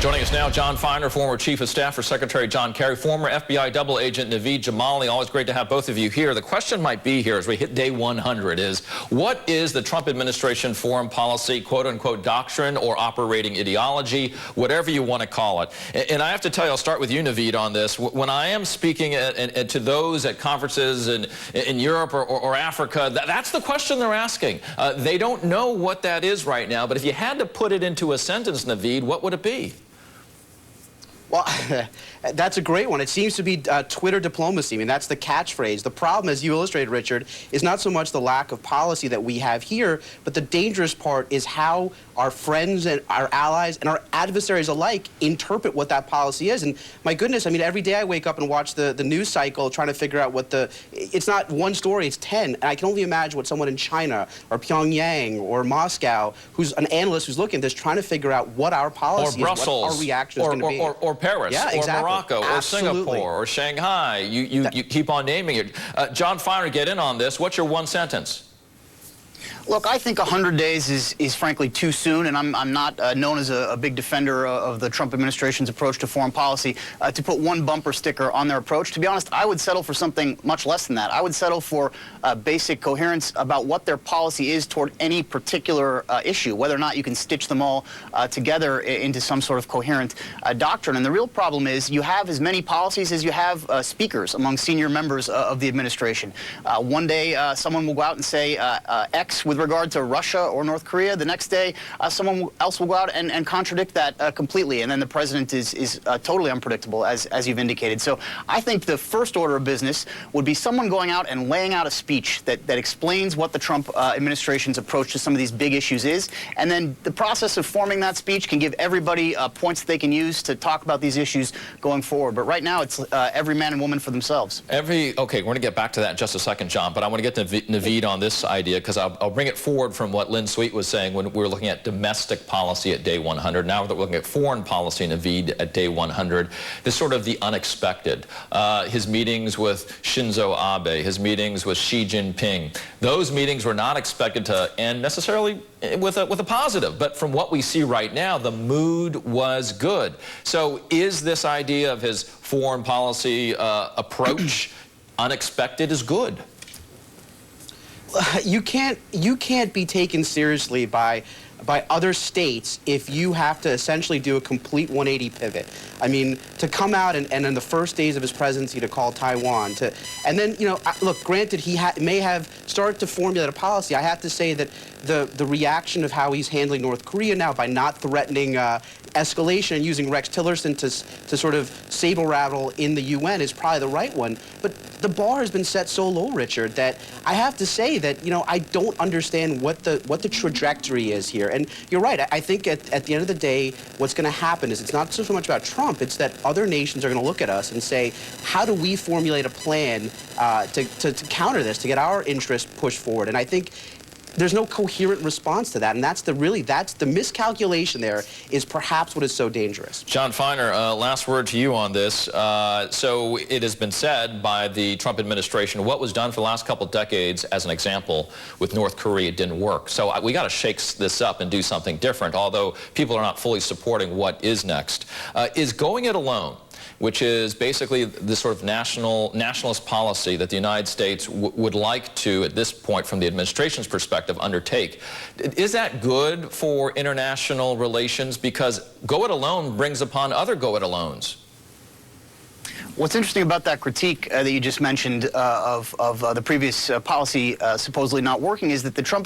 Joining us now, John Feiner, former Chief of Staff for Secretary John Kerry, former FBI double agent Naveed Jamali. Always great to have both of you here. The question might be here as we hit day 100 is, what is the Trump administration foreign policy, quote-unquote, doctrine or operating ideology, whatever you want to call it? And I have to tell you, I'll start with you, Naveed, on this. When I am speaking to those at conferences in Europe or Africa, that's the question they're asking. They don't know what that is right now, but if you had to put it into a sentence, Naveed, what would it be? Well, that's a great one. It seems to be Twitter diplomacy. I mean, that's the catchphrase. The problem, as you illustrated, Richard, is not so much the lack of policy that we have here, but the dangerous part is how our friends and our allies and our adversaries alike interpret what that policy is. And my goodness, I mean, every day I wake up and watch the news cycle trying to figure out what it's not one story, it's 10. And I can only imagine what someone in China or Pyongyang or Moscow, who's an analyst who's looking at this, trying to figure out what our policy is, what our reaction is going to be. Or Paris, yeah, or exactly. Morocco, Absolutely. or Singapore, or Shanghai. You keep on naming it. John Feiner, get in on this. What's your one sentence? Look, I think 100 days is frankly too soon, and I'm not known as a big defender of the Trump administration's approach to foreign policy to put one bumper sticker on their approach. To be honest, I would settle for something much less than that. I would settle for basic coherence about what their policy is toward any particular issue, whether or not you can stitch them all together into some sort of coherent doctrine. And the real problem is you have as many policies as you have speakers among senior members of the administration. One day, someone will go out and say X with regard to Russia or North Korea. The next day, someone else will go out and contradict that completely. And then the president is totally unpredictable, as you've indicated. So I think the first order of business would be someone going out and laying out a speech that explains what the Trump administration's approach to some of these big issues is. And then the process of forming that speech can give everybody points that they can use to talk about these issues going forward. But right now, it's every man and woman for themselves. Okay, we're going to get back to that in just a second, John, but I want to get to Naveed on this idea, because I'll bring it forward from what Lynn Sweet was saying when we were looking at domestic policy at day 100. Now that we're looking at foreign policy, Naveed, at day 100, this sort of the unexpected. His meetings with Shinzo Abe, his meetings with Xi Jinping, those meetings were not expected to end necessarily with a positive, but from what we see right now, the mood was good. So is this idea of his foreign policy approach unexpected is good? You can't be taken seriously by other states if you have to essentially do a complete 180 pivot. I mean, to come out and in the first days of his presidency to call Taiwan, and then, you know, look, granted, he may have started to formulate a policy. I have to say that the reaction of how he's handling North Korea now by not threatening escalation and using Rex Tillerson to sort of saber-rattle in the UN is probably the right one. But the bar has been set so low, Richard, that I have to say that, you know, I don't understand what the trajectory is here. And you're right. I think at the end of the day, what's going to happen is it's not so much about Trump. It's that other nations are going to look at us and say, how do we formulate a plan to counter this, to get our interests pushed forward? And I think there's no coherent response to that, and that's the miscalculation there is perhaps what is so dangerous. John Feiner, last word to you on this. So it has been said by the Trump administration, what was done for the last couple of decades, as an example, with North Korea didn't work. So we got to shake this up and do something different, although people are not fully supporting what is next. Is going it alone, which is basically this sort of nationalist policy that the United States would like to, at this point, from the administration's perspective, undertake. Is that good for international relations? Because go it alone brings upon other go it alones. What's interesting about that critique that you just mentioned of the previous policy supposedly not working is that the Trump